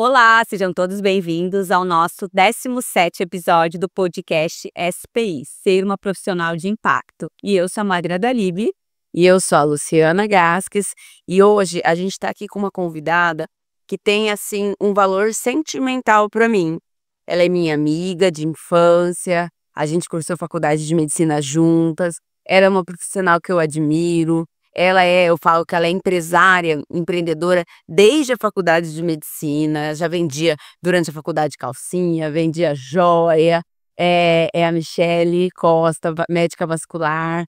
Olá, sejam todos bem-vindos ao nosso 17º episódio do podcast SPI, Ser uma Profissional de Impacto. E eu sou a Magda Dalib. E eu sou a Luciana Gasques. E hoje a gente está aqui com uma convidada que tem, assim, um valor sentimental para mim. Ela é minha amiga de infância, a gente cursou faculdade de medicina juntas, ela é uma profissional que eu admiro. Eu falo que ela é empresária, empreendedora desde a faculdade de medicina, já vendia durante a faculdade calcinha, vendia joia, é a Michele Costa, médica vascular.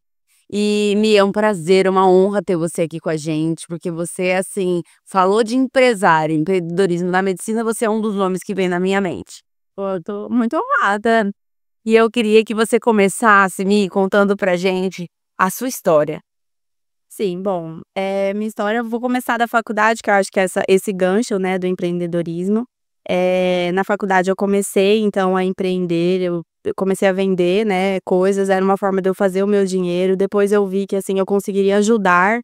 E é um prazer, uma honra ter você aqui com a gente, porque você, assim, falou de empresário, empreendedorismo na medicina, você é um dos nomes que vem na minha mente. Eu tô muito honrada. E eu queria que você começasse me contando pra gente a sua história. Sim, bom, minha história, eu vou começar da faculdade, que eu acho que esse gancho, né, do empreendedorismo. Na faculdade eu comecei, então, a empreender, eu comecei a vender, né, coisas, era uma forma de eu fazer o meu dinheiro. Depois eu vi que, assim, eu conseguiria ajudar,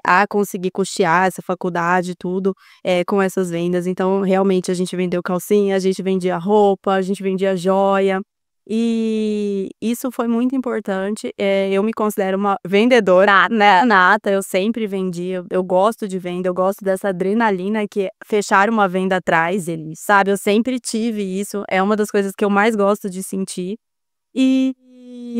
a conseguir custear essa faculdade e tudo, com essas vendas. Então, realmente, a gente vendeu calcinha, a gente vendia roupa, a gente vendia joia. E isso foi muito importante. Eu me considero uma vendedora, né, nata. Eu sempre vendi, eu gosto de venda, eu gosto dessa adrenalina que fechar uma venda traz, sabe? Eu sempre tive isso, é uma das coisas que eu mais gosto de sentir. E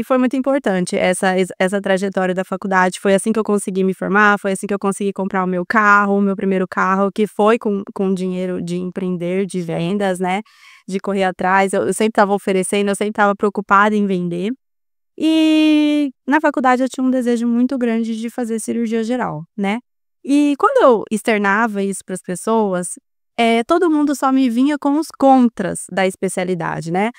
foi muito importante essa trajetória da faculdade. Foi assim que eu consegui me formar, foi assim que eu consegui comprar o meu primeiro carro, que foi com dinheiro de empreender, de vendas, né, de correr atrás. Eu sempre estava oferecendo, eu sempre estava preocupada em vender. E na faculdade eu tinha um desejo muito grande de fazer cirurgia geral, né. E quando eu externava isso para as pessoas, todo mundo só me vinha com os contras da especialidade, né.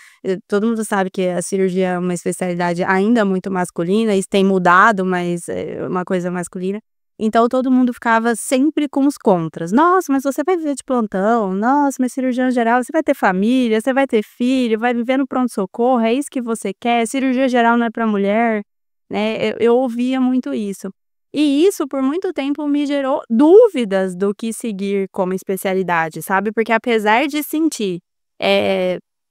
Todo mundo sabe que a cirurgia é uma especialidade ainda muito masculina, isso tem mudado, mas é uma coisa masculina. Então todo mundo ficava sempre com os contras. "Nossa, mas você vai viver de plantão. Nossa, mas cirurgião geral, você vai ter família, você vai ter filho, vai viver no pronto-socorro, é isso que você quer? Cirurgia geral não é para mulher", né. Eu ouvia muito isso. E isso, por muito tempo, me gerou dúvidas do que seguir como especialidade, sabe, porque apesar de sentir,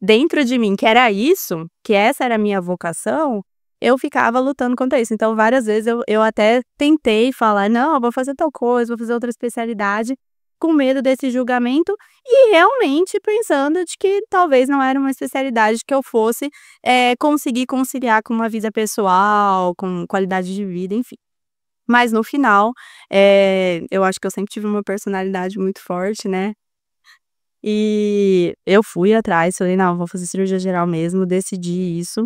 dentro de mim que era isso, que essa era a minha vocação, eu ficava lutando contra isso. Então várias vezes eu até tentei falar: "Não, eu vou fazer tal coisa, vou fazer outra especialidade", com medo desse julgamento e realmente pensando de que talvez não era uma especialidade que eu fosse, conseguir conciliar com uma vida pessoal, com qualidade de vida, enfim. Mas no final, eu acho que eu sempre tive uma personalidade muito forte, né, e eu fui atrás, falei: "Não, vou fazer cirurgia geral mesmo", decidi isso.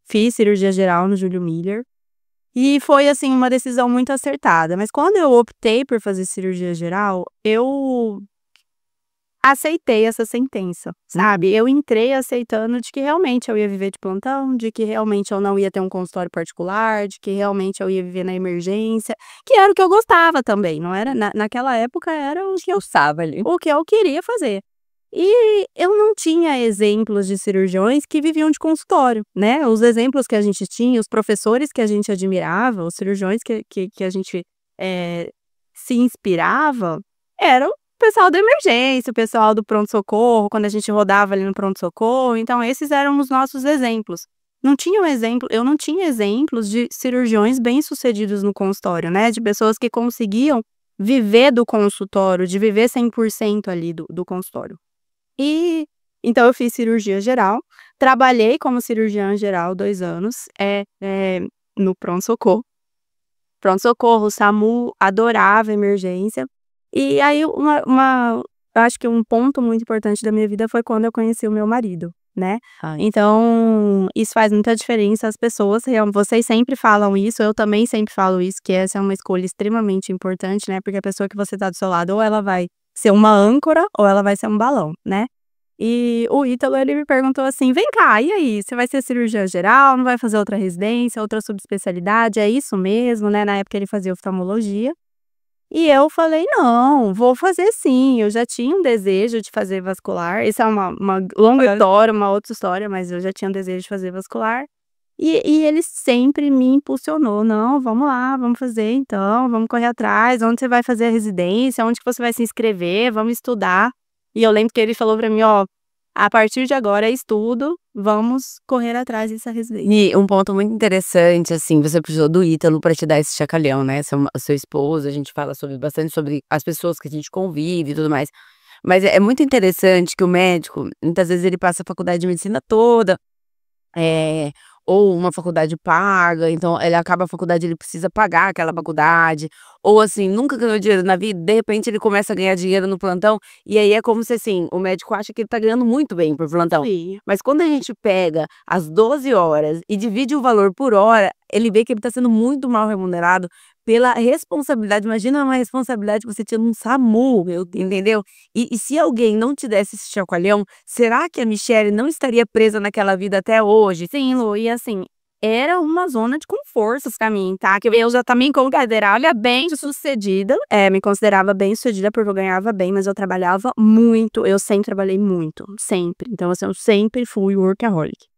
Fiz cirurgia geral no Júlio Miller, e foi, assim, uma decisão muito acertada. Mas quando eu optei por fazer cirurgia geral, eu aceitei essa sentença, sabe. Eu entrei aceitando de que realmente eu ia viver de plantão, de que realmente eu não ia ter um consultório particular, de que realmente eu ia viver na emergência, que era o que eu gostava também, não era naquela época era o que eu Estava ali. o que eu queria fazer. E eu não tinha exemplos de cirurgiões que viviam de consultório, né. Os exemplos que a gente tinha, os professores que a gente admirava, os cirurgiões que a gente, se inspirava, era o pessoal da emergência, o pessoal do pronto-socorro, quando a gente rodava ali no pronto-socorro. Então esses eram os nossos exemplos. Eu não tinha exemplos de cirurgiões bem-sucedidos no consultório, né, de pessoas que conseguiam viver do consultório, de viver 100% ali do consultório. E então eu fiz cirurgia geral, trabalhei como cirurgiã geral 2 anos, no pronto-socorro. Pronto-socorro, SAMU, adorava emergência. E aí eu acho que um ponto muito importante da minha vida foi quando eu conheci o meu marido, né. Ai. Então isso faz muita diferença, as pessoas vocês sempre falam isso, eu também sempre falo isso, que essa é uma escolha extremamente importante, né, porque a pessoa que você tá do seu lado ou ela vai ser uma âncora ou ela vai ser um balão, né. E o Ítalo, ele me perguntou assim: "Vem cá, e aí, você vai ser cirurgiã geral, não vai fazer outra residência, outra subespecialidade, é isso mesmo?", né, na época ele fazia oftalmologia. E eu falei: "Não, vou fazer sim", eu já tinha um desejo de fazer vascular, isso é uma longa história, uma outra história, mas eu já tinha um desejo de fazer vascular. E ele sempre me impulsionou: "Não, vamos lá, vamos fazer então, vamos correr atrás, onde você vai fazer a residência, onde que você vai se inscrever, vamos estudar". E eu lembro que ele falou pra mim: "Ó, a partir de agora é estudo, vamos correr atrás dessa residência". E um ponto muito interessante, assim, você precisou do Ítalo pra te dar esse chacoalhão, né, seu esposo, a gente fala bastante sobre as pessoas que a gente convive e tudo mais. Mas é muito interessante que o médico, muitas vezes ele passa a faculdade de medicina toda, é, ou uma faculdade paga, então ele acaba a faculdade, ele precisa pagar aquela faculdade, ou assim, nunca ganhou dinheiro na vida, de repente ele começa a ganhar dinheiro no plantão, e aí é como se assim, o médico acha que ele tá ganhando muito bem por plantão. Sim. Mas quando a gente pega as 12 horas e divide o valor por hora, ele vê que ele tá sendo muito mal remunerado pela responsabilidade. Imagina uma responsabilidade que você tinha num SAMU, entendeu? E se alguém não te desse esse chacoalhão, será que a Michelle não estaria presa naquela vida até hoje? Sim, Lu, e assim, era uma zona de conforto pra mim, tá, que eu já também considerava bem-sucedida, me considerava bem-sucedida porque eu ganhava bem, mas eu trabalhava muito, eu sempre trabalhei muito, sempre. Então assim, eu sempre fui workaholic,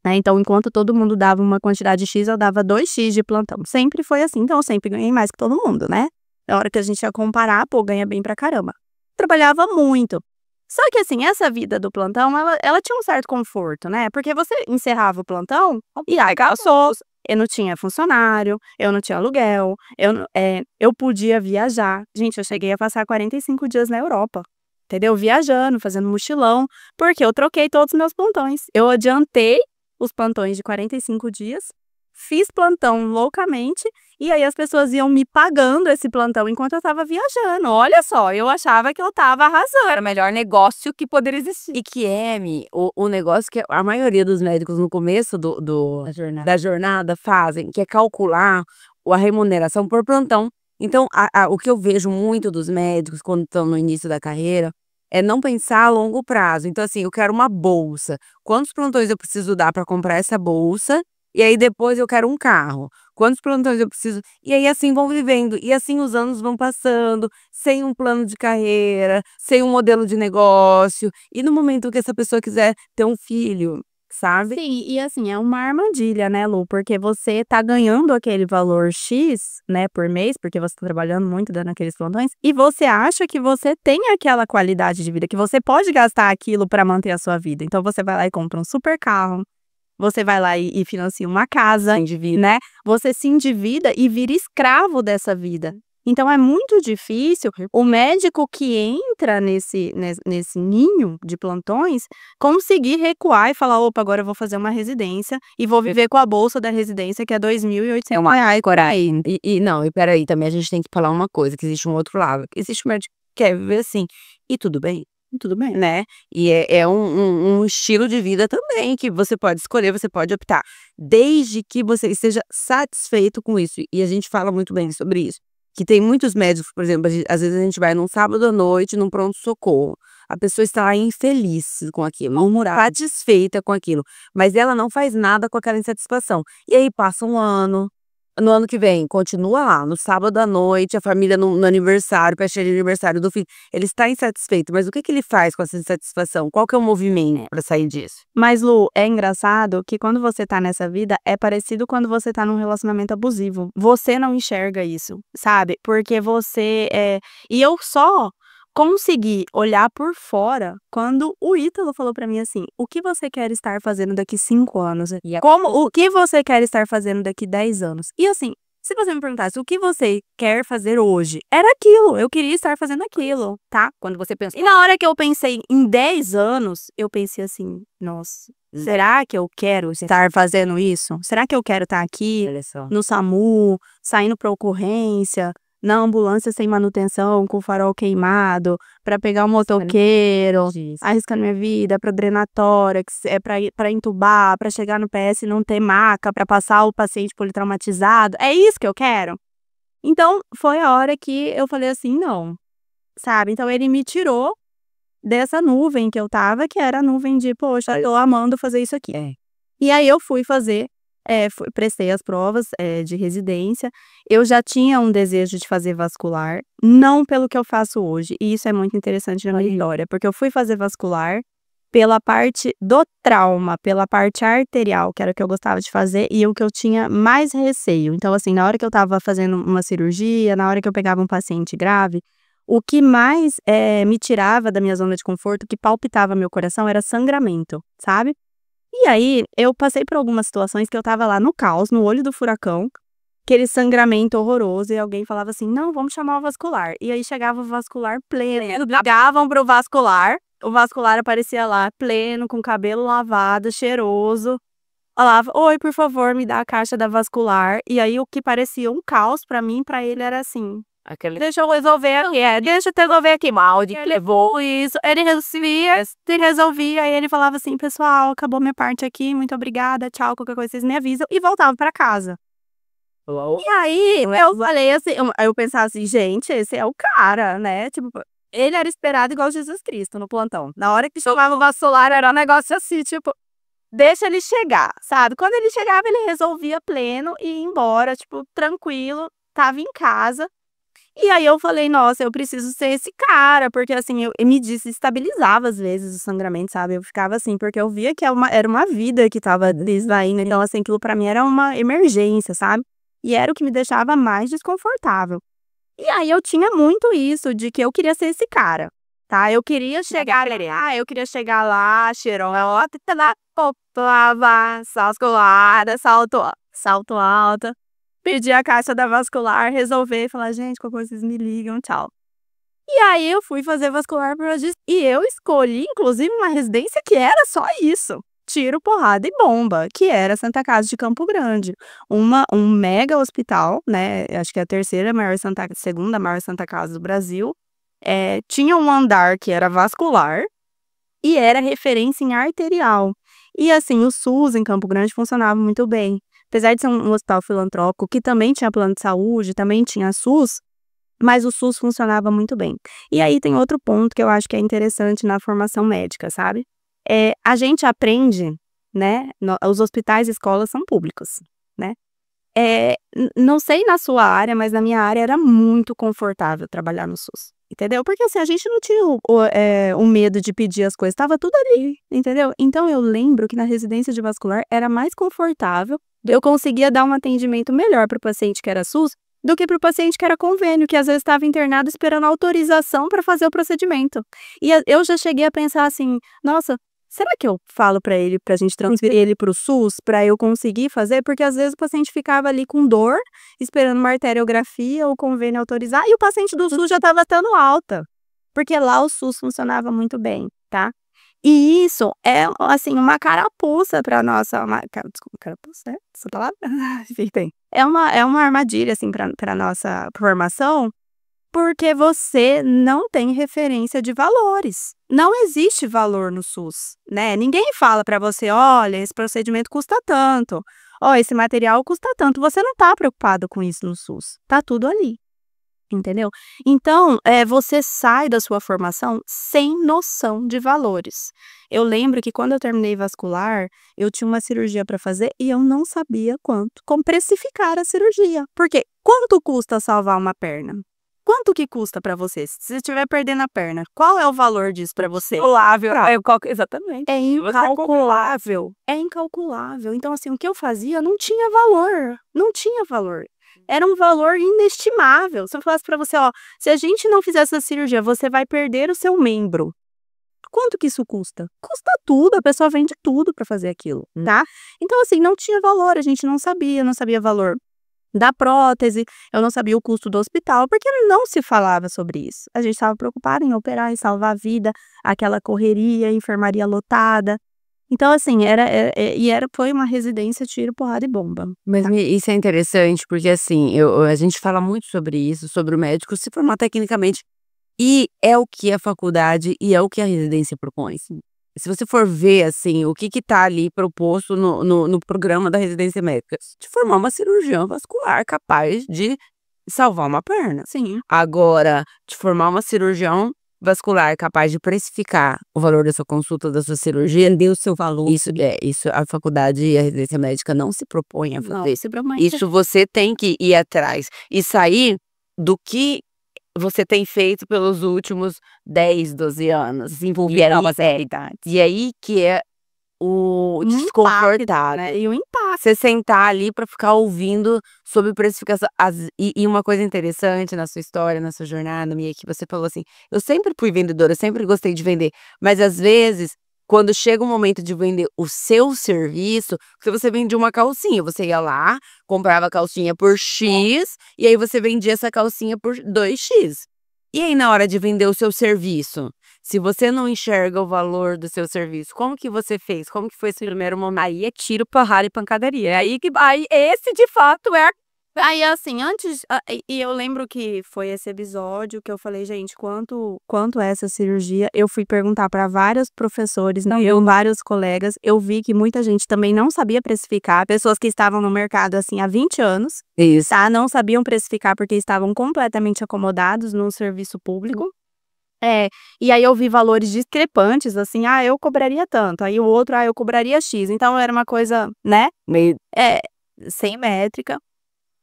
né, então enquanto todo mundo dava uma quantidade X, eu dava 2x de plantão, sempre foi assim, então eu sempre ganhei mais que todo mundo, né. Na hora que a gente ia comparar, pô, ganha bem pra caramba. Trabalhava muito. Só que assim, essa vida do plantão, ela tinha um certo conforto, né, porque você encerrava o plantão e aí acabou. Eu não tinha funcionário, eu não tinha aluguel, eu podia viajar. Gente, eu cheguei a passar 45 dias na Europa, entendeu, viajando, fazendo mochilão, porque eu troquei todos os meus plantões. Eu adiantei os plantões de 45 dias, fiz plantão loucamente, e aí as pessoas iam me pagando esse plantão enquanto eu estava viajando. Olha só, eu achava que eu estava arrasando, era o melhor negócio que poderia existir. E que o negócio que a maioria dos médicos no começo da jornada fazem, que é calcular a remuneração por plantão. Então, o que eu vejo muito dos médicos quando estão no início da carreira é não pensar a longo prazo. Então, assim, eu quero uma bolsa. Quantos plantões eu preciso dar para comprar essa bolsa? E aí depois eu quero um carro. Quantos plantões eu preciso? E aí assim vão vivendo. E assim os anos vão passando, sem um plano de carreira, sem um modelo de negócio. E no momento que essa pessoa quiser ter um filho, sabe? Sim, e assim, é uma armadilha, né, Lu, porque você tá ganhando aquele valor X, né, por mês, porque você tá trabalhando muito, dando aqueles plantões, e você acha que você tem aquela qualidade de vida, que você pode gastar aquilo pra manter a sua vida. Então você vai lá e compra um super carro, você vai lá e financia uma casa, né, você se endivida e vira escravo dessa vida. Então é muito difícil o médico que entra nesse ninho de plantões, conseguir recuar e falar: "Opa, agora eu vou fazer uma residência e vou viver com a bolsa da residência que é R$ 2.800 por aí". E não, e espera aí, também a gente tem que falar uma coisa, que existe um outro lado. Existe um médico que quer viver assim, e tudo bem. Tudo bem. Né, e é um estilo de vida também que você pode escolher, você pode optar, desde que você esteja satisfeito com isso, e a gente fala muito bem sobre isso, que tem muitos médicos, por exemplo, às vezes a gente vai num sábado à noite num pronto-socorro, a pessoa está lá infeliz com aquilo, mal-humorada, satisfeita com aquilo, mas ela não faz nada com aquela insatisfação, e aí passa um ano, no ano que vem continua lá, no sábado à noite, a família no aniversário, festa de aniversário do filho, ele está insatisfeito, mas o que que ele faz com essa insatisfação? Qual que é o movimento para sair disso? Mas Lu, é engraçado que quando você tá nessa vida, é parecido quando você tá num relacionamento abusivo. Você não enxerga isso, sabe, porque e eu só consegui olhar por fora quando o Ítalo falou pra mim assim: "O que você quer estar fazendo daqui 5 anos? O que você quer estar fazendo daqui 10 anos?". E assim, se você me perguntasse: "O que você quer fazer hoje?", era aquilo, eu queria estar fazendo aquilo, tá. Quando você pensa E na hora que eu pensei em 10 anos, eu pensei assim: "Nossa, será que eu quero estar fazendo isso? Será que eu quero estar aqui olha só. no SAMU, saindo pra ocorrência, na ambulância sem manutenção, com o farol queimado, pra pegar um motoqueiro, arriscando minha vida, pra drenar tórax, pra entubar, pra chegar no PS e não ter maca, pra passar o paciente politraumatizado? É isso que eu quero?". Então foi a hora que eu falei assim: "Não", sabe. Então ele me tirou dessa nuvem que eu estava, que era a nuvem de: "Poxa, eu amando fazer isso aqui". É. E aí eu fui fazer, prestei as provas, de residência. Eu já tinha um desejo de fazer vascular, não pelo que eu faço hoje, e isso é muito interessante na minha história, porque eu fui fazer vascular, pela parte do trauma, pela parte arterial, que era o que eu gostava de fazer e o que eu tinha mais receio. Então, assim, na hora que eu estava fazendo uma cirurgia, na hora que eu pegava um paciente grave, o que mais me tirava da minha zona de conforto, que palpitava meu coração, era sangramento, sabe? E aí, eu passei por algumas situações que eu estava lá no caos, no olho do furacão, aquele sangramento horroroso, e alguém falava assim: não, vamos chamar o vascular. E aí chegava o vascular pleno, ligavam pro vascular, o vascular aparecia lá pleno, com cabelo lavado, cheiroso. Falava: oi, por favor, me dá a caixa da vascular. E aí o que parecia um caos pra mim, pra ele era assim: deixa eu resolver aqui, deixa eu resolver aqui, Maldi. Ele levou isso, ele resolvia, aí ele falava assim: pessoal, acabou minha parte aqui, muito obrigada, tchau, qualquer coisa vocês me avisam, e voltava pra casa. E aí, eu falei assim, eu pensava assim: gente, esse é o cara, né, tipo, ele era esperado igual Jesus Cristo no plantão. Na hora que chamava o vascular, era um negócio assim, tipo, deixa ele chegar, sabe? Quando ele chegava, ele resolvia pleno e ia embora, tipo, tranquilo, tava em casa. E aí eu falei: nossa, eu preciso ser esse cara, porque assim, me desestabilizava às vezes o sangramento, sabe? Eu ficava assim, porque eu via que era uma vida que tava desvaindo, então assim, aquilo pra mim era uma emergência, sabe? E era o que me deixava mais desconfortável. E aí eu tinha muito isso, de que eu queria ser esse cara, tá? Eu queria chegar lá, cheirosa, vasculada, salto alto, pedir a caixa da vascular, resolver e falar: gente, qualquer coisa vocês me ligam, tchau. E aí eu fui fazer vascular e eu escolhi, inclusive, uma residência que era só isso: tiro, porrada e bomba, que era Santa Casa de Campo Grande. Um mega hospital, né, acho que é a segunda maior Santa Casa do Brasil. Tinha um andar que era vascular e era referência em arterial. E assim, o SUS em Campo Grande funcionava muito bem. Apesar de ser um hospital filantrópico, que também tinha plano de saúde, também tinha SUS, mas o SUS funcionava muito bem. E aí tem outro ponto que eu acho que é interessante na formação médica, sabe? A gente aprende, né? Os hospitais e escolas são públicos, né? Não sei na sua área, mas na minha área era muito confortável trabalhar no SUS, entendeu? Porque assim, a gente não tinha o medo de pedir as coisas, estava tudo ali, entendeu? Então eu lembro que na residência de vascular era mais confortável, eu conseguia dar um atendimento melhor para o paciente que era SUS do que para o paciente que era convênio, que às vezes estava internado esperando autorização para fazer o procedimento. E eu já cheguei a pensar assim: nossa, será que eu falo para ele, pra gente transferir ele para o SUS, para eu conseguir fazer? Porque às vezes o paciente ficava ali com dor, esperando uma arteriografia ou convênio autorizar, e o paciente do SUS já estava tendo alta, porque lá o SUS funcionava muito bem, tá? E isso é, assim, uma carapuça para nossa, desculpa, carapuça, essa palavra? Enfim, tem. É uma armadilha, assim, para nossa formação, porque você não tem referência de valores. Não existe valor no SUS, né? Ninguém fala para você: olha, esse procedimento custa tanto, ó, esse material custa tanto. Você não tá preocupado com isso no SUS. Tá tudo ali, entendeu? Então, você sai da sua formação sem noção de valores. Eu lembro que quando eu terminei vascular, eu tinha uma cirurgia para fazer e eu não sabia como precificar a cirurgia. Porque quanto custa salvar uma perna? Quanto que custa para você? Se você estiver perdendo a perna, qual é o valor disso para você? Incalculável. Exatamente. É incalculável. É incalculável. Então, assim, o que eu fazia não tinha valor. Não tinha valor. Era um valor inestimável. Se eu falasse para você: ó, se a gente não fizer essa cirurgia, você vai perder o seu membro. Quanto que isso custa? Custa tudo, a pessoa vende tudo para fazer aquilo, tá? Então, assim, não tinha valor, a gente não sabia valor da prótese, eu não sabia o custo do hospital, porque não se falava sobre isso. A gente estava preocupado em operar e salvar a vida, aquela correria, enfermaria lotada. Então, assim, foi uma residência tiro, porrada e bomba. Mas isso é interessante, porque assim, a gente fala muito sobre isso, sobre o médico se formar tecnicamente, e é o que a faculdade e é o que a residência propõe. Se você for ver, assim, o que tá ali proposto no programa da residência médica, de formar uma cirurgiã vascular capaz de salvar uma perna. Sim. Agora, de formar uma cirurgião vascular capaz de precificar o valor da sua consulta, da sua cirurgia, Deu o seu valor. isso a faculdade e a residência médica não se propõe a fazer. Não, se propõe. Isso você tem que ir atrás e sair do que você tem feito pelos últimos 10, 12 anos. Desenvolver novas realidades. E aí que é o desconfortável, né? E o impacto. Você sentar ali para ficar ouvindo sobre precificação. E uma coisa interessante na sua história, na sua jornada, Mia, que você falou assim: eu sempre fui vendedora, eu sempre gostei de vender, mas às vezes, quando chega o momento de vender o seu serviço, porque você vendia uma calcinha, você ia lá, comprava a calcinha por X, e aí você vendia essa calcinha por 2X. E aí, na hora de vender o seu serviço, se você não enxerga o valor do seu serviço, como que você fez? Como que foi esse primeiro momento? Aí é tiro, porrada e pancadaria. Aí esse de fato é. Aí assim, antes. E eu lembro que foi esse episódio que eu falei, gente, quanto é essa cirurgia? Eu fui perguntar para vários professores, vários colegas. Eu vi que muita gente também não sabia precificar. Pessoas que estavam no mercado assim há 20 anos. Isso. Tá? Não sabiam precificar porque estavam completamente acomodados no serviço público. E aí eu vi valores discrepantes, assim, eu cobraria tanto, aí o outro, eu cobraria X, então era uma coisa, né, Meio sem métrica,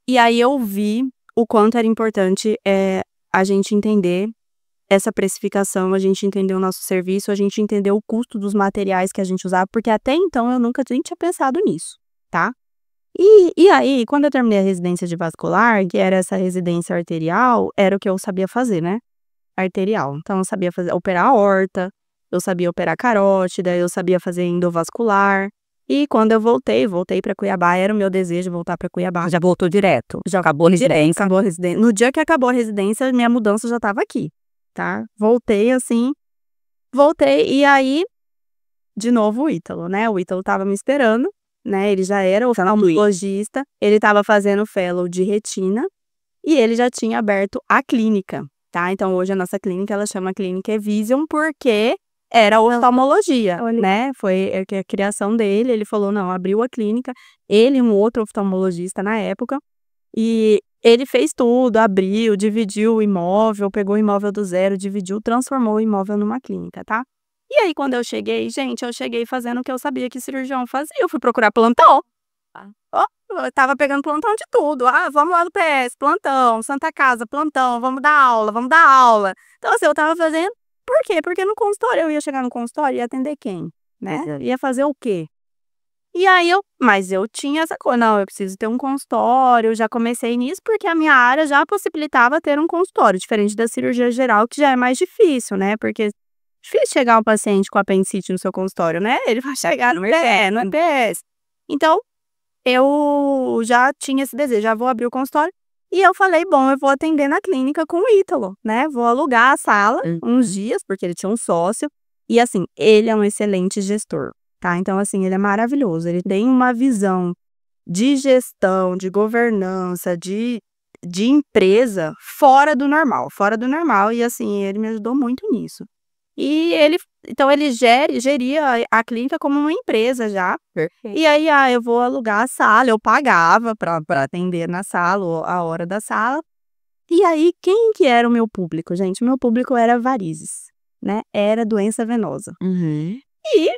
e aí eu vi o quanto era importante a gente entender essa precificação, a gente entender o nosso serviço, a gente entender o custo dos materiais que a gente usava, porque até então eu nunca nem tinha pensado nisso, tá? E aí, quando eu terminei a residência de vascular, que era essa residência arterial, era o que eu sabia fazer, né? Arterial. Então eu sabia operar aorta, eu sabia operar carótida, eu sabia fazer endovascular. E quando eu voltei para Cuiabá, era o meu desejo voltar para Cuiabá. Já voltou direto? Já acabou a residência. Acabou a residência. No dia que acabou a residência, minha mudança já estava aqui, tá? Voltei e aí, de novo o Ítalo, né? O Ítalo estava me esperando, né? Ele já era oftalmologista, ele estava fazendo fellow de retina e ele já tinha aberto a clínica. Tá? Então, hoje a nossa clínica, ela chama Clínica Evision porque era oftalmologia, né? Foi a criação dele, ele falou, não, abriu a clínica, ele e um outro oftalmologista na época, e ele fez tudo, abriu, dividiu o imóvel, pegou o imóvel do zero, dividiu, transformou o imóvel numa clínica, tá? E aí, quando eu cheguei, gente, eu cheguei fazendo o que eu sabia que cirurgião fazia, eu fui procurar plantão. Eu tava pegando plantão de tudo. Vamos lá no PS, plantão, Santa Casa, plantão, vamos dar aula. Então, assim, eu tava fazendo. Por quê? Porque no consultório, eu ia chegar no consultório e ia atender quem? Né? Ia fazer o quê? E aí mas eu tinha essa coisa, não, eu preciso ter um consultório, eu já comecei nisso porque a minha área já possibilitava ter um consultório, diferente da cirurgia geral, que já é mais difícil, né? Porque é difícil chegar um paciente com apendicite no seu consultório, né? Ele vai chegar no PS. Então, eu já tinha esse desejo, já vou abrir o consultório. E eu falei, bom, eu vou atender na clínica com o Ítalo, né? Vou alugar a sala uns dias, porque ele tinha um sócio. E assim, ele é um excelente gestor, tá? Então, assim, ele é maravilhoso. Ele tem uma visão de gestão, de governança, de empresa fora do normal. E assim, ele me ajudou muito nisso. E então ele geria a clínica como uma empresa já. Perfeito. E aí, eu vou alugar a sala, eu pagava para atender na sala, a hora da sala. E aí, quem que era o meu público, gente? O meu público era varizes, né? Era doença venosa. Uhum. E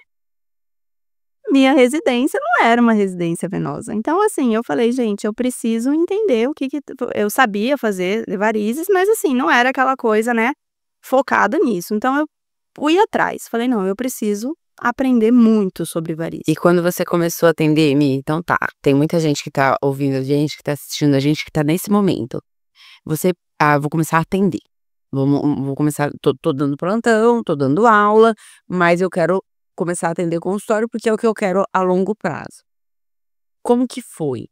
minha residência não era uma residência venosa. Então, assim, eu falei, gente, eu preciso entender o que eu sabia fazer varizes, mas assim, não era aquela coisa, né, focada nisso. Então, eu fui atrás. Falei, não, eu preciso aprender muito sobre varizes. E quando você começou a atender, Mi, então tá, tem muita gente que tá ouvindo a gente, que tá assistindo a gente, que tá nesse momento. Você, vou começar a atender. Vou começar, tô dando plantão, tô dando aula, mas eu quero começar a atender consultório porque é o que eu quero a longo prazo. Como que foi?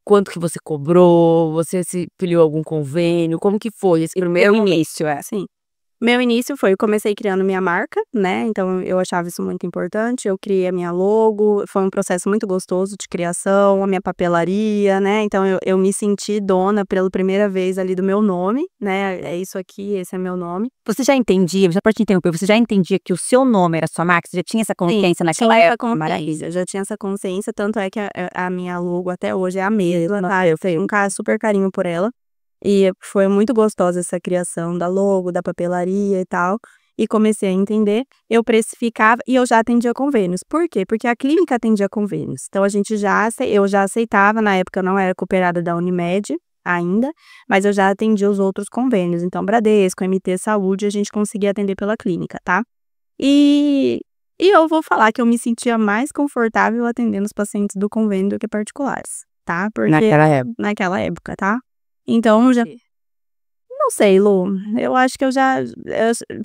Quanto que você cobrou? Você se filiou a algum convênio? Como que foi esse primeiro início? Assim, meu início eu comecei criando minha marca, né? Então eu achava isso muito importante. Eu criei a minha logo, foi um processo muito gostoso de criação, a minha papelaria, né? Então eu me senti dona pela primeira vez ali do meu nome, né? É isso aqui, esse é meu nome. Você já entendia, já pode te interromper, você já entendia que o seu nome era sua marca? Você já tinha essa consciência naquela época? Maravilha, já tinha essa consciência, tanto é que a minha logo até hoje é a mesma, tá? Eu tenho super carinho por ela. E foi muito gostosa essa criação da logo, da papelaria e tal. E comecei a entender, eu precificava e eu já atendia convênios. Por quê? Porque a clínica atendia convênios. Então eu já aceitava, na época eu não era cooperada da Unimed, ainda, mas eu já atendi os outros convênios. Então, Bradesco, MT Saúde, a gente conseguia atender pela clínica, tá? E eu vou falar que eu me sentia mais confortável atendendo os pacientes do convênio do que particulares, tá? Porque naquela época, tá? Então, já não sei, Lu, eu acho que eu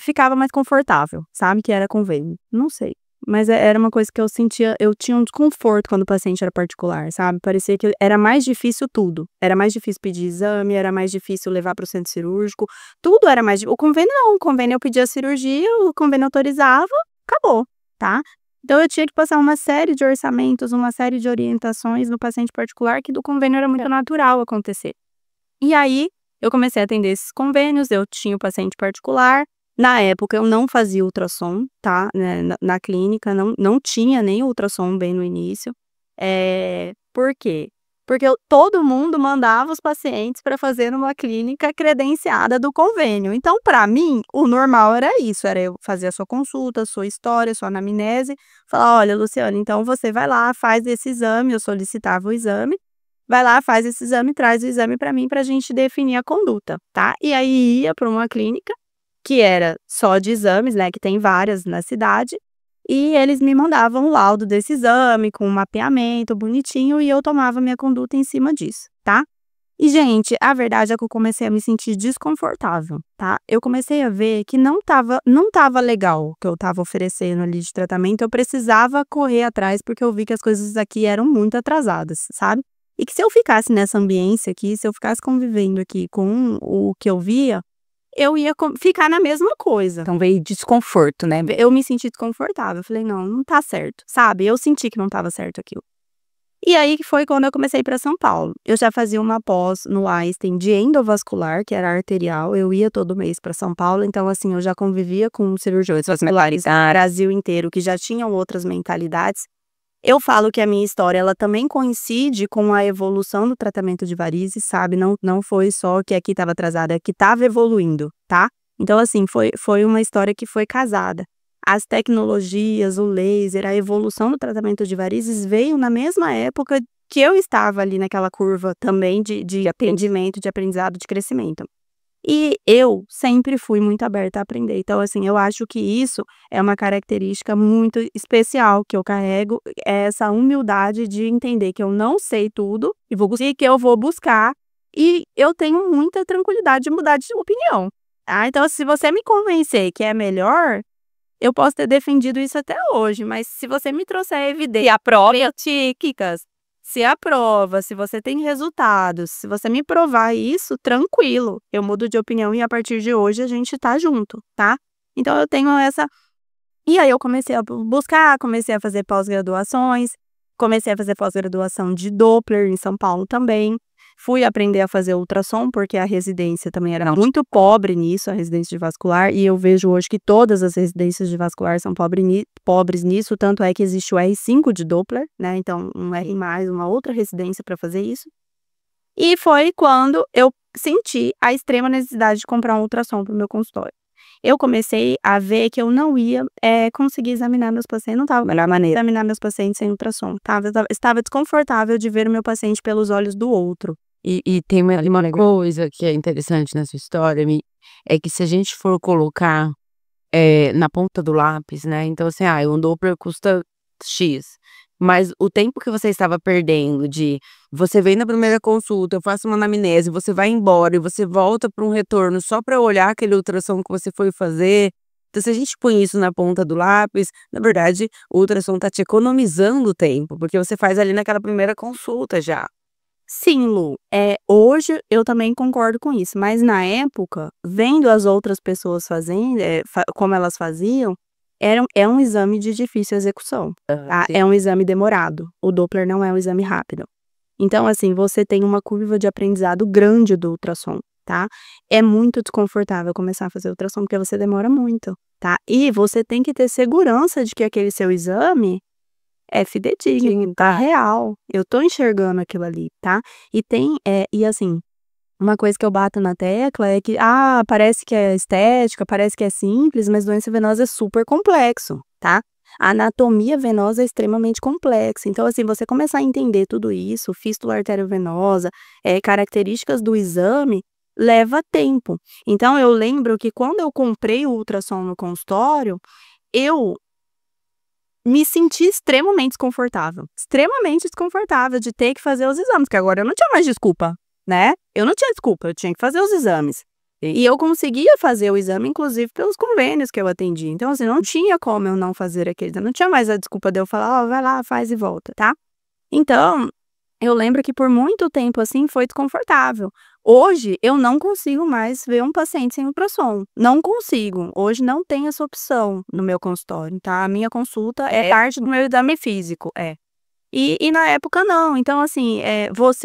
ficava mais confortável, sabe, que era convênio. Não sei, mas era uma coisa que eu tinha um desconforto quando o paciente era particular, sabe, parecia que era mais difícil tudo. Era mais difícil pedir exame, era mais difícil levar para o centro cirúrgico, tudo era mais o convênio não, o convênio eu pedia a cirurgia, o convênio autorizava, acabou, tá. Então eu tinha que passar uma série de orçamentos, uma série de orientações no paciente particular que do convênio era muito natural acontecer. E aí, eu comecei a atender esses convênios, eu tinha o paciente particular. Na época, eu não fazia ultrassom, tá? Né, na clínica, não tinha nem ultrassom bem no início. Por quê? Porque todo mundo mandava os pacientes para fazer numa clínica credenciada do convênio. Então, para mim, o normal era isso, era eu fazer a sua consulta, a sua história, a sua anamnese, falar, olha, Luciana, então você vai lá, faz esse exame, eu solicitava o exame, vai lá, faz esse exame, traz o exame para mim, pra gente definir a conduta, tá? E aí ia para uma clínica que era só de exames, né, que tem várias na cidade, e eles me mandavam o laudo desse exame com um mapeamento bonitinho e eu tomava minha conduta em cima disso, tá? E, gente, a verdade é que eu comecei a me sentir desconfortável, tá? Eu comecei a ver que não tava legal o que eu estava oferecendo ali de tratamento, eu precisava correr atrás porque eu vi que as coisas aqui eram muito atrasadas, sabe? E que se eu ficasse nessa ambiência aqui, se eu ficasse convivendo aqui com o que eu via, eu ia ficar na mesma coisa. Então veio desconforto, né? Eu me senti desconfortável. Eu falei, não tá certo, sabe? Eu senti que não estava certo aquilo. E aí que foi quando eu comecei para São Paulo. Eu já fazia uma pós no Einstein de endovascular, que era arterial. Eu ia todo mês para São Paulo, então assim, eu já convivia com cirurgiões vasculares do Brasil inteiro que já tinham outras mentalidades. Eu falo que a minha história, ela também coincide com a evolução do tratamento de varizes, sabe, não foi só que aqui estava atrasada, é que estava evoluindo, tá. Então assim, foi uma história que foi casada. As tecnologias, o laser, a evolução do tratamento de varizes veio na mesma época que eu estava ali naquela curva também de atendimento, de aprendizado, de crescimento. E eu sempre fui muito aberta a aprender. Então, assim, eu acho que isso é uma característica muito especial que eu carrego, é essa humildade de entender que eu não sei tudo e que eu vou buscar, e eu tenho muita tranquilidade de mudar de opinião, tá? Então, se você me convencer que é melhor, eu posso ter defendido isso até hoje, mas se você me trouxer evidência, se aprova, se você tem resultados, se você me provar isso, tranquilo, eu mudo de opinião e a partir de hoje a gente tá junto, tá? Então eu tenho essa. E aí eu comecei a buscar, comecei a fazer pós-graduações, comecei a fazer pós-graduação de Doppler em São Paulo também. Fui aprender a fazer ultrassom, porque a residência também era muito pobre nisso, a residência de vascular, e eu vejo hoje que todas as residências de vascular são pobres nisso, tanto é que existe o R5 de Doppler, né, então um R+, uma outra residência para fazer isso. E foi quando eu senti a extrema necessidade de comprar um ultrassom para o meu consultório. Eu comecei a ver que eu não ia conseguir examinar meus pacientes, não estava a melhor maneira de examinar meus pacientes sem ultrassom, estava desconfortável de ver o meu paciente pelos olhos do outro. E tem uma coisa que é interessante nessa história, é que se a gente for colocar na ponta do lápis, né? Então, assim, um Doppler custa X. Mas o tempo que você estava perdendo de você vem na primeira consulta, eu faço uma anamnese, você vai embora e você volta para um retorno só para olhar aquele ultrassom que você foi fazer. Então, se a gente põe isso na ponta do lápis, na verdade, o ultrassom tá te economizando tempo, porque você faz ali naquela primeira consulta já. Sim, Lu, hoje eu também concordo com isso, mas na época, vendo as outras pessoas fazendo, como elas faziam, é um exame de difícil execução, tá? É um exame demorado, o Doppler não é um exame rápido. Então, assim, você tem uma curva de aprendizado grande do ultrassom, tá? É muito desconfortável começar a fazer ultrassom, porque você demora muito, tá? E você tem que ter segurança de que aquele seu exame é fidedigno, tá real. Eu tô enxergando aquilo ali, tá? E assim, uma coisa que eu bato na tecla é que, parece que é estética, parece que é simples, mas doença venosa é super complexo, tá? A anatomia venosa é extremamente complexa. Então, assim, você começar a entender tudo isso, fístula arteriovenosa, características do exame, leva tempo. Então, eu lembro que quando eu comprei o ultrassom no consultório, eu me senti extremamente desconfortável de ter que fazer os exames, porque agora eu não tinha mais desculpa, né? Eu não tinha desculpa, eu tinha que fazer os exames. E eu conseguia fazer o exame, inclusive, pelos convênios que eu atendi. Então, assim, não tinha como eu não fazer aquele exame. Não tinha mais a desculpa de eu falar, ó, vai lá, faz e volta, tá? Então, eu lembro que por muito tempo, assim, foi desconfortável. Hoje, eu não consigo mais ver um paciente sem ultrassom. Não consigo. Hoje não tem essa opção no meu consultório, tá? A minha consulta é parte do meu exame físico, E na época não. Então, assim,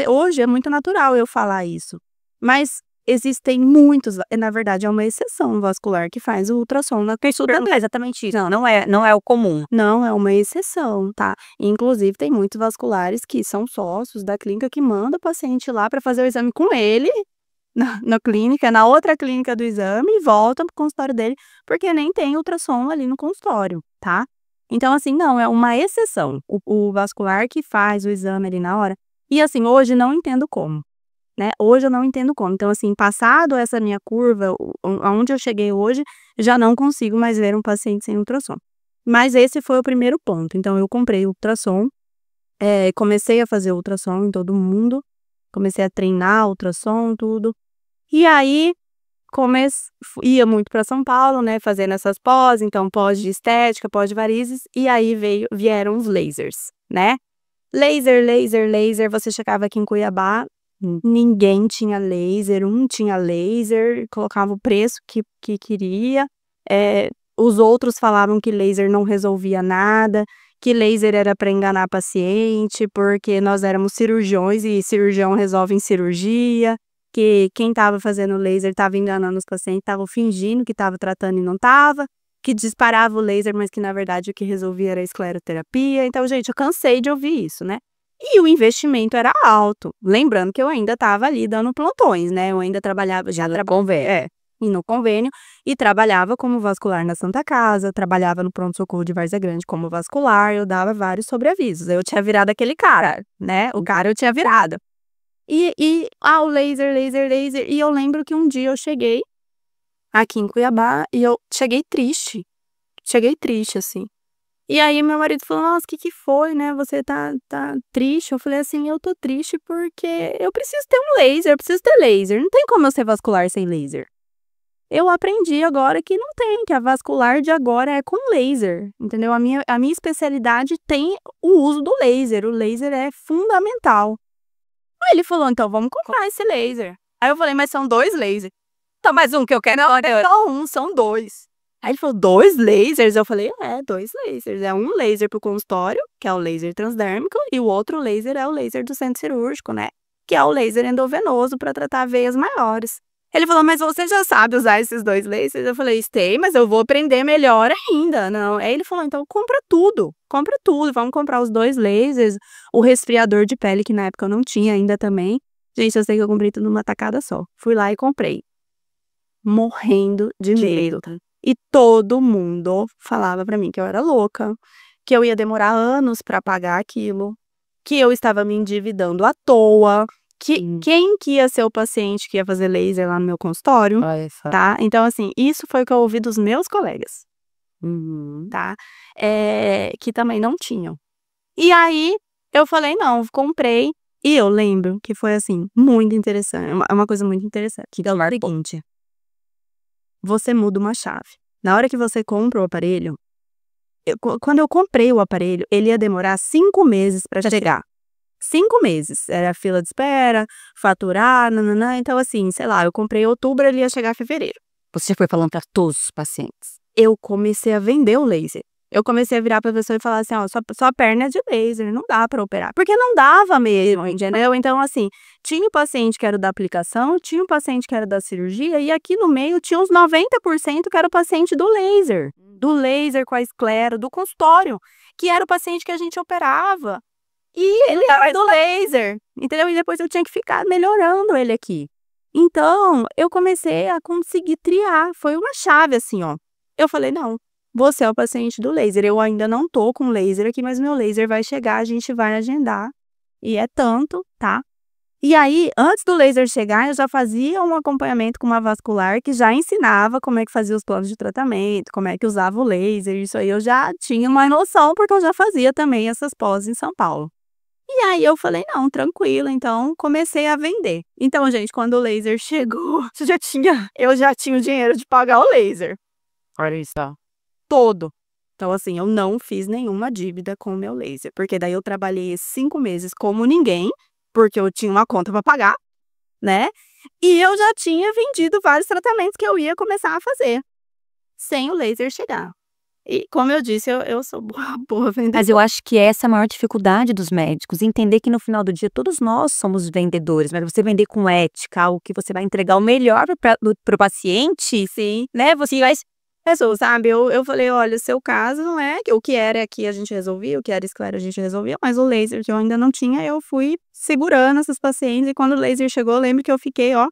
hoje é muito natural eu falar isso. Mas existem muitos, na verdade, é uma exceção vascular que faz o ultrassom na consulta. Perguntar exatamente isso. Não é o comum. Não, é uma exceção, tá? Inclusive, tem muitos vasculares que são sócios da clínica que manda o paciente lá para fazer o exame com ele na clínica, na outra clínica do exame, e volta pro consultório dele, porque nem tem ultrassom ali no consultório, tá? Então, assim, não, é uma exceção. O vascular que faz o exame ali na hora. E, assim, hoje não entendo como, né? Hoje eu não entendo como. Então, assim, passado essa minha curva, aonde eu cheguei hoje, já não consigo mais ver um paciente sem ultrassom. Mas esse foi o primeiro ponto. Então, eu comprei o ultrassom, comecei a fazer ultrassom em todo mundo, comecei a treinar ultrassom, tudo. E aí, ia muito para São Paulo, né, fazendo essas pós, então pós de estética, pós de varizes, e aí vieram os lasers, né? Laser, você chegava aqui em Cuiabá, ninguém tinha laser, tinha laser, colocava o preço que queria, os outros falavam que laser não resolvia nada, que laser era para enganar paciente, porque nós éramos cirurgiões e cirurgião resolve em cirurgia, que quem estava fazendo laser estava enganando os pacientes, estava fingindo que estava tratando e não estava, que disparava o laser, mas que na verdade o que resolvia era a escleroterapia. Então, gente, eu cansei de ouvir isso, né? E o investimento era alto. Lembrando que eu ainda estava ali dando plantões, né? Eu ainda trabalhava, no convênio, e trabalhava como vascular na Santa Casa, trabalhava no pronto-socorro de Várzea Grande como vascular, eu dava vários sobreavisos. Eu tinha virado aquele cara, né? O cara eu tinha virado. O laser, e eu lembro que um dia eu cheguei aqui em Cuiabá e eu cheguei triste, assim. E aí meu marido falou, nossa, o que foi, né, você tá triste? Eu falei assim, eu tô triste porque eu preciso ter um laser, eu preciso ter laser, não tem como eu ser vascular sem laser. Eu aprendi agora que não tem, que a vascular de agora é com laser, entendeu? A minha especialidade tem o uso do laser, o laser é fundamental. Aí ele falou, então vamos comprar esse laser. Aí eu falei, mas são 2 lasers. Então, mais um que eu quero. Não é só um, são 2. Aí ele falou, 2 lasers? Eu falei, 2 lasers. É um laser pro consultório, que é o laser transdérmico, e o outro laser é o laser do centro cirúrgico, né? Que é o laser endovenoso para tratar veias maiores. Ele falou, mas você já sabe usar esses 2 lasers? Eu falei, sei, mas eu vou aprender melhor ainda. Não. Aí ele falou, então compra tudo, vamos comprar os 2 lasers, o resfriador de pele, que na época eu não tinha ainda também. Gente, eu sei que eu comprei tudo numa tacada só. Fui lá e comprei. Morrendo de medo. E todo mundo falava pra mim que eu era louca, que eu ia demorar anos pra pagar aquilo, que eu estava me endividando à toa, que quem que ia ser o paciente que ia fazer laser lá no meu consultório, tá? Então, assim, isso foi o que eu ouvi dos meus colegas, tá? Que também não tinham. E aí, eu falei, não, comprei. E eu lembro que foi, assim, muito interessante, é uma coisa muito interessante. Que é o seguinte, você muda uma chave. Na hora que você compra o aparelho, quando eu comprei o aparelho, ele ia demorar 5 meses para chegar. 5 meses. Era fila de espera, faturar, nananã. Então, assim, sei lá, eu comprei em outubro, ele ia chegar em fevereiro. Você foi falando para todos os pacientes? Eu comecei a vender o laser. Eu comecei a virar pra pessoa e falar assim, ó, sua perna é de laser, não dá pra operar. Porque não dava mesmo, entendeu? Então, assim, tinha o paciente que era da aplicação, tinha o paciente que era da cirurgia, e aqui no meio tinha uns 90% que era o paciente do laser. Do laser com a esclero, do consultório, que era o paciente que a gente operava. E ele era do laser, entendeu? E depois eu tinha que ficar melhorando ele aqui. Então, eu comecei a conseguir triar. Foi uma chave, assim, ó. Eu falei, não, você é o paciente do laser. Eu ainda não tô com laser aqui, mas meu laser vai chegar, a gente vai agendar. E é tanto, tá? E aí, antes do laser chegar, eu já fazia um acompanhamento com uma vascular que já ensinava como é que fazia os planos de tratamento, como é que usava o laser. Isso aí eu já tinha uma noção, porque eu já fazia também essas pós em São Paulo. E aí eu falei: "Não, tranquilo", então comecei a vender. Então, gente, quando o laser chegou, eu já tinha o dinheiro de pagar o laser, Olha isso, ó. todo. Então, assim, eu não fiz nenhuma dívida com o meu laser, porque daí eu trabalhei esses 5 meses como ninguém, porque eu tinha uma conta para pagar, né, e eu já tinha vendido vários tratamentos que eu ia começar a fazer, sem o laser chegar. E como eu disse, eu sou boa boa Mas eu vendedora. acho que essa é a maior dificuldade dos médicos, entender que no final do dia todos nós somos vendedores, mas você vender com ética, algo que você vai entregar o melhor para o paciente, Sim. né, você vai Pessoa, sabe, eu falei: "Olha, o seu caso não é o que era aqui a gente resolvia, o que era esclera a gente resolvia, mas o laser que eu ainda não tinha, eu fui segurando essas pacientes e quando o laser chegou, eu lembro que eu fiquei, ó,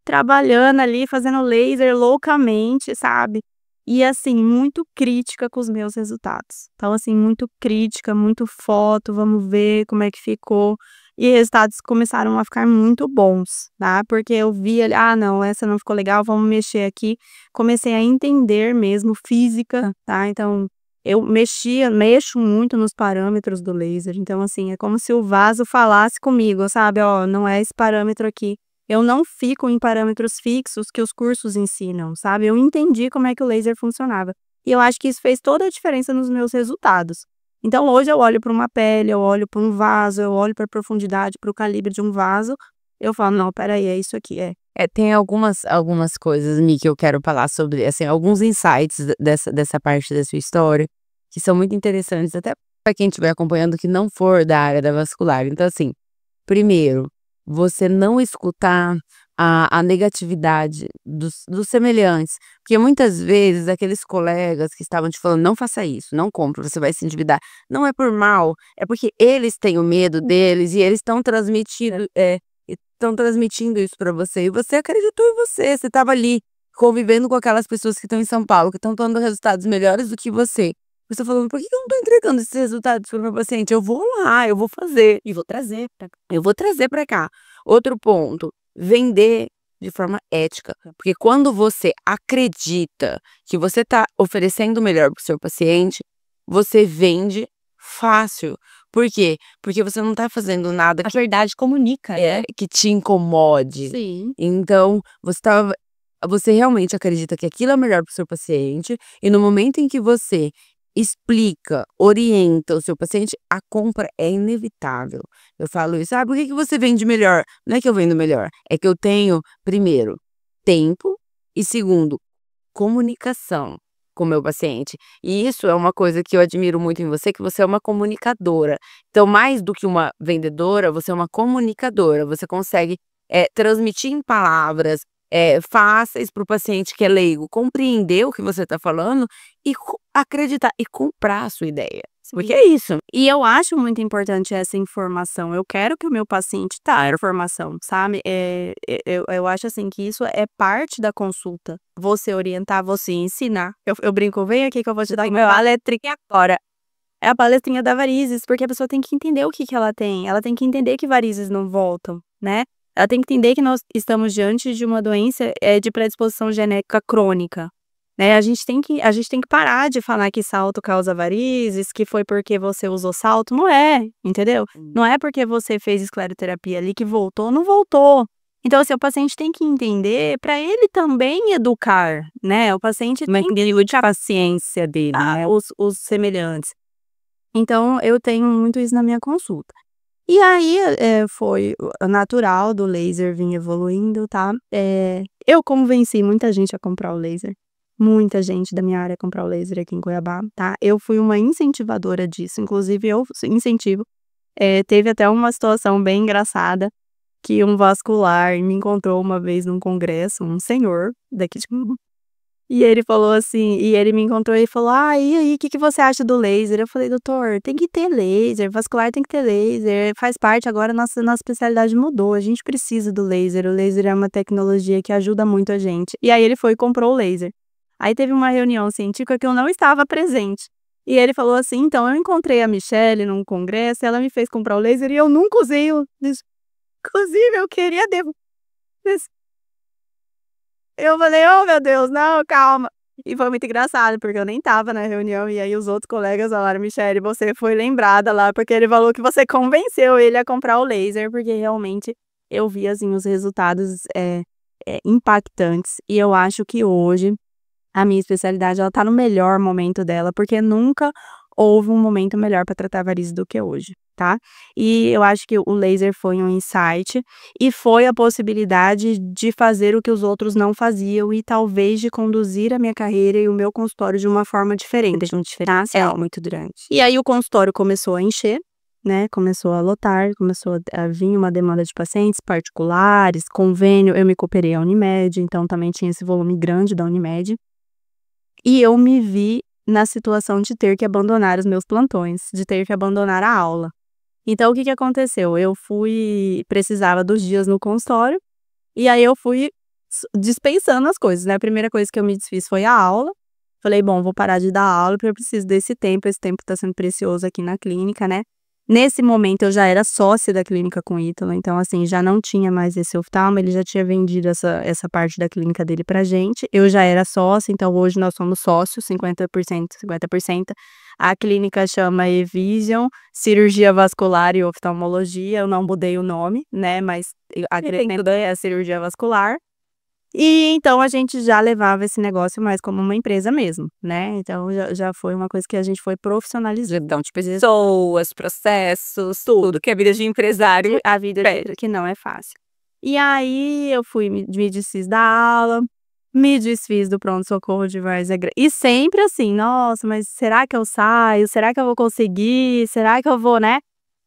trabalhando ali, fazendo laser loucamente, sabe. E assim, muito crítica com os meus resultados. Então assim, muito crítica, muito foto, vamos ver como é que ficou. E resultados começaram a ficar muito bons, tá, porque eu vi ali: "Ah não, essa não ficou legal, vamos mexer aqui". Comecei a entender mesmo física, tá, então eu mexo muito nos parâmetros do laser, então assim, é como se o vaso falasse comigo, sabe: "Ó, não é esse parâmetro aqui". Eu não fico em parâmetros fixos que os cursos ensinam, sabe. Eu entendi como é que o laser funcionava. E eu acho que isso fez toda a diferença nos meus resultados. Então hoje eu olho para uma pele, eu olho para um vaso, eu olho para a profundidade, para o calibre de um vaso, eu falo: "Não, espera aí, é isso aqui, é". Tem algumas coisas, Mi, que eu quero falar sobre, assim, alguns insights dessa parte da sua história, que são muito interessantes, até para quem estiver acompanhando que não for da área da vascular. Então, assim, primeiro, você não escutar a negatividade dos semelhantes, porque muitas vezes aqueles colegas que estavam te falando: "Não faça isso, não compre, você vai se endividar", não é por mal, é porque eles têm o medo deles e eles estão transmitindo isso pra você, e você acreditou em você estava ali, convivendo com aquelas pessoas que estão em São Paulo, que estão tendo resultados melhores do que você. Você falando: "Por que que eu não tô entregando esses resultados para o meu paciente? Eu vou lá, eu vou fazer, E vou trazer pra cá. eu vou trazer pra cá". Outro ponto, vender de forma ética, porque quando você acredita que você tá oferecendo o melhor para o seu paciente, você vende fácil. Por quê? Porque você não tá fazendo nada a verdade comunica, né. que te incomode. Sim. Então, você realmente acredita que aquilo é o melhor para o seu paciente, e no momento em que você explica, orienta o seu paciente, a compra é inevitável. Eu falo isso: "Ah, por que que você vende melhor?". Não é que eu vendo melhor, é que eu tenho, primeiro, tempo e segundo, comunicação com o meu paciente. E isso é uma coisa que eu admiro muito em você, que você é uma comunicadora. Então, mais do que uma vendedora, você é uma comunicadora. Você consegue, transmitir em palavras, fáceis para o paciente que é leigo compreender o que você está falando e acreditar e comprar a sua ideia. Porque é isso. E eu acho muito importante essa informação. Eu quero que o meu paciente tenha informação, sabe? Eu acho assim que isso é parte da consulta. Você orientar, você ensinar. Eu brinco, vem aqui que eu vou te dar uma palestrinha agora. É a palestrinha da varizes, porque a pessoa tem que entender o que que ela tem. Ela tem que entender que varizes não voltam, né? Ela tem que entender que nós estamos diante de uma doença de predisposição genética crônica. Né, a gente tem que parar de falar que salto causa varizes, que foi porque você usou salto, não é, entendeu? Não é porque você fez escleroterapia ali que voltou, não voltou. Então, assim, o paciente tem que entender para ele também educar, né, o paciente Mas tem que nível de paciência dele, né. os semelhantes. Então, eu tenho muito isso na minha consulta. E aí, foi o natural do laser vir evoluindo, tá, eu convenci muita gente a comprar o laser. Muita gente da minha área a comprar o laser aqui em Cuiabá, tá. Eu fui uma incentivadora disso, inclusive eu incentivo. Teve até uma situação bem engraçada, que um vascular me encontrou uma vez num congresso, um senhor daqui de Cuiabá, e ele falou assim e ele me encontrou e falou: "Ah, e aí, o que que você acha do laser?". Eu falei: "Doutor, tem que ter laser, vascular tem que ter laser, faz parte agora nossa especialidade mudou, a gente precisa do laser, o laser é uma tecnologia que ajuda muito a gente". E aí ele foi e comprou o laser. Aí teve uma reunião científica que eu não estava presente. E ele falou assim: então, eu encontrei a Michelle num congresso, ela me fez comprar o laser e eu nunca usei o. Inclusive, eu queria devolver. Eu falei: oh meu Deus, não, calma. E foi muito engraçado, porque eu nem tava na reunião, e aí os outros colegas falaram: Michelle, você foi lembrada lá, porque ele falou que você convenceu ele a comprar o laser, porque realmente eu vi, assim, os resultados impactantes. E eu acho que hoje a minha especialidade, ela tá no melhor momento dela, porque nunca houve um momento melhor para tratar varizes do que hoje, tá? E eu acho que o laser foi um insight e foi a possibilidade de fazer o que os outros não faziam e talvez de conduzir a minha carreira e o meu consultório de uma forma diferente. Um diferencial muito grande. E aí o consultório começou a encher, né? Começou a lotar, começou a vir uma demanda de pacientes particulares, convênio, eu me cooperei à Unimed, então também tinha esse volume grande da Unimed. E eu me vi na situação de ter que abandonar os meus plantões, de ter que abandonar a aula. Então, o que aconteceu? Eu precisava dos dias no consultório, e aí eu fui dispensando as coisas, né? A primeira coisa que eu me desfiz foi a aula. Falei, bom, vou parar de dar aula, porque eu preciso desse tempo, esse tempo tá sendo precioso aqui na clínica, né? Nesse momento, eu já era sócia da clínica com o Ítalo, então, assim, já não tinha mais esse oftalmo, ele já tinha vendido essa parte da clínica dele pra gente. Eu já era sócia, então hoje nós somos sócios, 50%, 50%. A clínica chama E-Vision, Cirurgia Vascular e Oftalmologia, eu não mudei o nome, né, mas a clínica é a cirurgia vascular. E então a gente já levava esse negócio mais como uma empresa mesmo, né? Então já foi uma coisa que a gente foi profissionalizando. Então, tipo, pessoas, processos, tudo que a vida de empresário, a vida que não é fácil. E aí eu me desfiz da aula, me desfiz do pronto-socorro de Várzea Grande. E sempre assim, nossa, mas será que eu saio? Será que eu vou conseguir? Será que eu vou, né?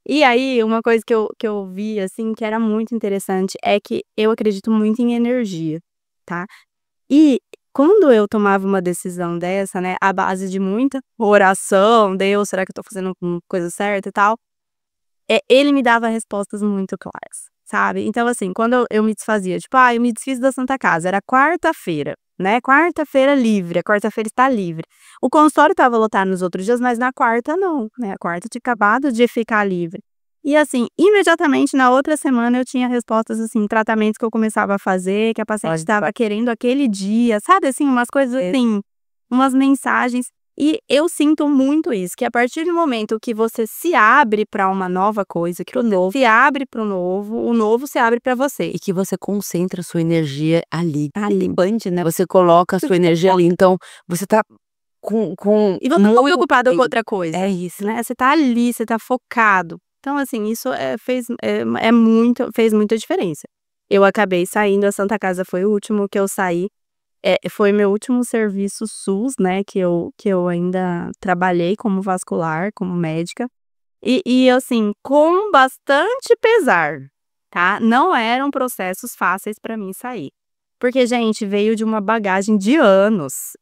E aí, uma coisa que eu vi, assim, que era muito interessante, é que eu acredito muito em energia, tá? E quando eu tomava uma decisão dessa, né, à base de muita oração, Deus, será que eu tô fazendo uma coisa certa e tal? Ele me dava respostas muito claras, sabe? Então, assim, quando eu me desfazia, tipo, eu me desfiz da Santa Casa, era quarta-feira, né? Quarta-feira livre, a quarta-feira está livre. O consultório estava lotado nos outros dias, mas na quarta não, né? A quarta tinha acabado de ficar livre. E assim, imediatamente na outra semana eu tinha respostas, assim, tratamentos que eu começava a fazer, que a paciente estava querendo aquele dia, sabe, assim, umas coisas assim, umas mensagens. E eu sinto muito isso, que a partir do momento que você se abre para uma nova coisa, que o novo se abre para o novo se abre para você. E que você concentra a sua energia ali. Band, né? Você coloca a sua energia ali, então você tá com E você não tá preocupado com outra coisa. É isso. Né? Você tá ali, você tá focado. Então, assim, isso fez muita diferença. Eu acabei saindo, a Santa Casa foi o último que eu saí. Foi meu último serviço SUS, né, que eu ainda trabalhei como vascular, como médica. E assim, com bastante pesar, tá? Não eram processos fáceis para mim sair. Porque, gente, veio de uma bagagem de anos.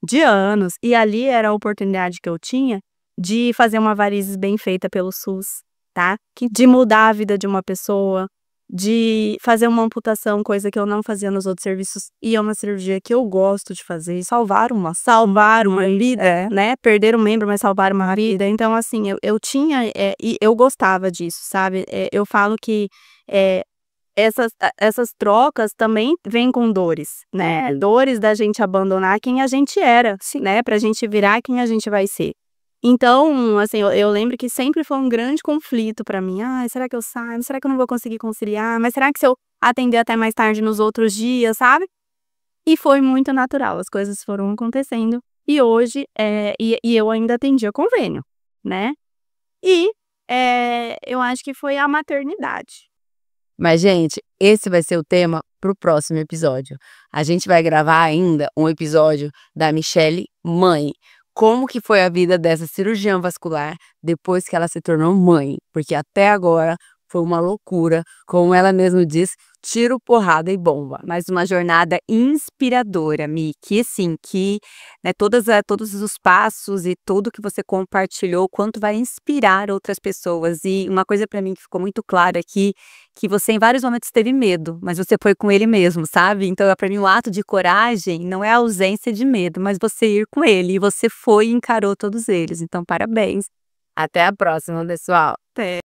E ali era a oportunidade que eu tinha de fazer uma varizes bem feita pelo SUS, tá? De mudar a vida de uma pessoa, de fazer uma amputação, coisa que eu não fazia nos outros serviços, e é uma cirurgia que eu gosto de fazer, salvar uma vida, né? Perder um membro, mas salvar uma vida. Então, assim, eu tinha, e eu gostava disso, sabe? Eu falo que essas trocas também vêm com dores, né? Dores da gente abandonar quem a gente era, né? Pra gente virar quem a gente vai ser. Então, assim, eu lembro que sempre foi um grande conflito pra mim. Será que eu saio? Será que eu não vou conseguir conciliar? Mas será que se eu atender até mais tarde nos outros dias, sabe? E foi muito natural, as coisas foram acontecendo. E hoje, e eu ainda atendia convênio, né? E eu acho que foi a maternidade. Mas, gente, esse vai ser o tema pro próximo episódio. A gente vai gravar ainda um episódio da Michelle mãe. Como que foi a vida dessa cirurgiã vascular depois que ela se tornou mãe? Porque até agora foi uma loucura. Como ela mesma diz, tiro, porrada e bomba. Mas uma jornada inspiradora, Mi, que assim, que, né, todos os passos e tudo que você compartilhou, quanto vai inspirar outras pessoas. E uma coisa para mim que ficou muito clara aqui, que você em vários momentos teve medo, mas você foi com ele mesmo, sabe? Então, para mim, o ato de coragem não é a ausência de medo, mas você ir com ele. E você foi e encarou todos eles. Então, parabéns. Até a próxima, pessoal. Até.